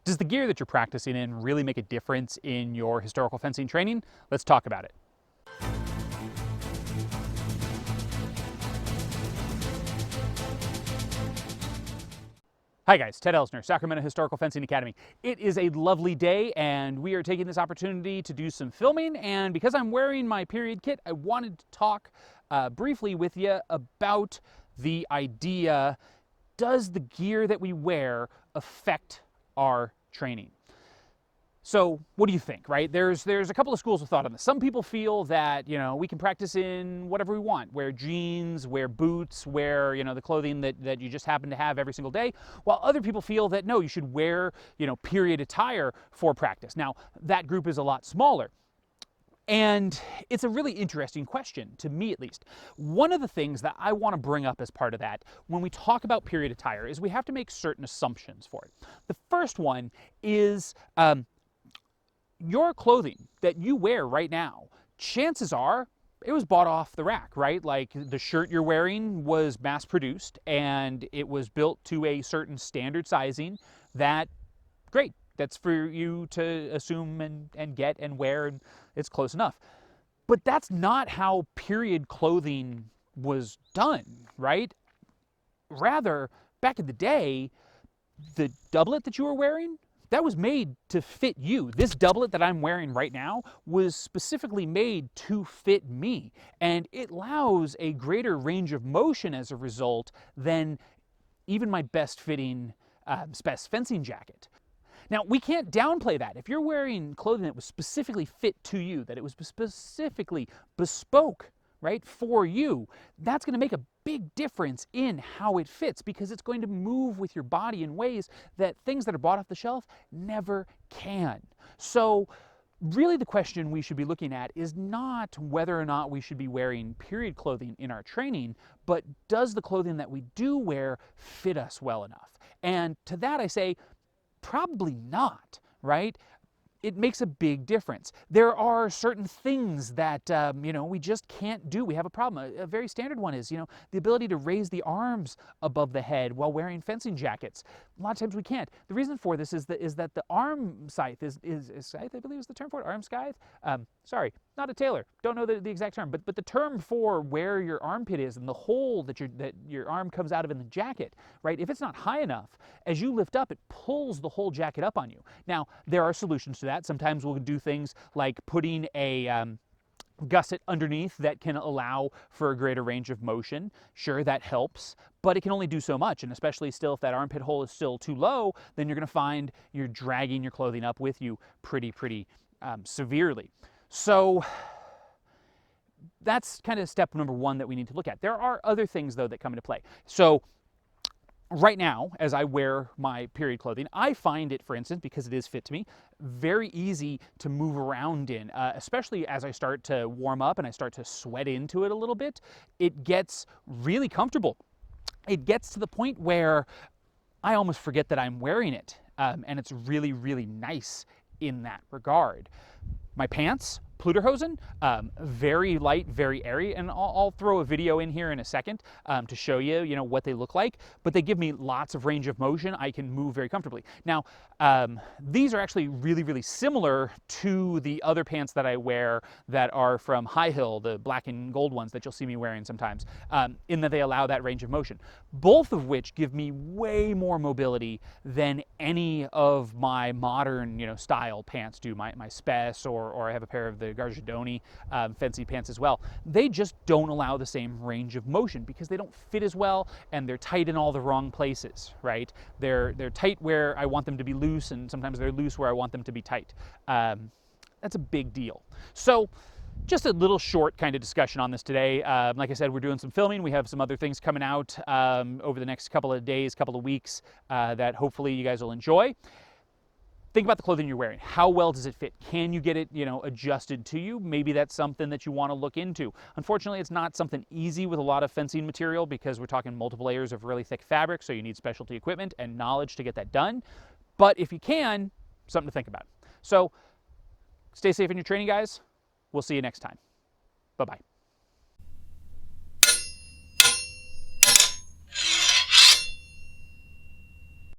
Does the gear that you're practicing in really make a difference in your historical fencing training? Let's talk about it. Hi guys, Ted Elsner, Sacramento Historical Fencing Academy. It is a lovely day and we are taking this opportunity to do some filming, and because I'm wearing my period kit, I wanted to talk briefly with you about the idea, does the gear that we wear affect our training? So what do you think, right? There's a couple of schools of thought on this. Some people feel that, we can practice in whatever we want. Wear jeans, wear boots, wear, the clothing that you just happen to have every single day. While other people feel that, no, you should wear, period attire for practice. Now, that group is a lot smaller. And it's a really interesting question, to me at least. One of the things that I want to bring up as part of that, when we talk about period attire, is we have to make certain assumptions for it. The first one is, your clothing that you wear right now, chances are it was bought off the rack, right? Like the shirt you're wearing was mass produced and it was built to a certain standard sizing that, great, that's for you to assume and get and wear, and it's close enough. But that's not how period clothing was done, right? Rather, back in the day, the doublet that you were wearing, that was made to fit you. This doublet that I'm wearing right now was specifically made to fit me, and it allows a greater range of motion as a result than even my best fitting Spes fencing jacket. Now, we can't downplay that. If you're wearing clothing that was specifically fit to you, that it was specifically bespoke, right, for you, that's going to make a big difference in how it fits, because it's going to move with your body in ways that things that are bought off the shelf never can. So really the question we should be looking at is not whether or not we should be wearing period clothing in our training, but does the clothing that we do wear fit us well enough? And to that I say, probably not, right? It makes a big difference. There are certain things that, we just can't do. We have a problem. A very standard one is, the ability to raise the arms above the head while wearing fencing jackets. A lot of times we can't. The reason for this is that the arm scythe is scythe, I believe is the term for it, arm scythe? Sorry, not a tailor. Don't know the exact term, but the term for where your armpit is and the hole that your arm comes out of in the jacket, right? If it's not high enough, as you lift up, it pulls the whole jacket up on you. Now, there are solutions to that. Sometimes we'll do things like putting a gusset underneath that can allow for a greater range of motion. Sure, that helps, but it can only do so much, and especially still if that armpit hole is still too low, then you're going to find you're dragging your clothing up with you pretty severely. So that's kind of step number one that we need to look at. There are other things, though, that come into play. So right now, as I wear my period clothing, I find it, for instance, because it is fit to me, very easy to move around in, especially as I start to warm up and I start to sweat into it a little bit. It gets really comfortable. It gets to the point where I almost forget that I'm wearing it, and it's really, really nice in that regard. My pants, Pluderhosen, very light, very airy, and I'll throw a video in here in a second to show you, what they look like, but they give me lots of range of motion. I can move very comfortably. Now, these are actually really, really similar to the other pants that I wear that are from High Hill, the black and gold ones that you'll see me wearing sometimes, in that they allow that range of motion, both of which give me way more mobility than any of my modern, style pants do, my Spes, or I have a pair of the Gargiardoni fencing pants as well. They just don't allow the same range of motion because they don't fit as well, and they're tight in all the wrong places, right? They're tight where I want them to be loose, and sometimes they're loose where I want them to be tight. That's a big deal. So just a little short kind of discussion on this today. Like I said, we're doing some filming. We have some other things coming out over the next couple of days, couple of weeks that hopefully you guys will enjoy. Think about the clothing you're wearing. How well does it fit? Can you get it, adjusted to you? Maybe that's something that you want to look into. Unfortunately, it's not something easy with a lot of fencing material because we're talking multiple layers of really thick fabric, so you need specialty equipment and knowledge to get that done. But if you can, something to think about. So stay safe in your training, guys. We'll see you next time. Bye-bye.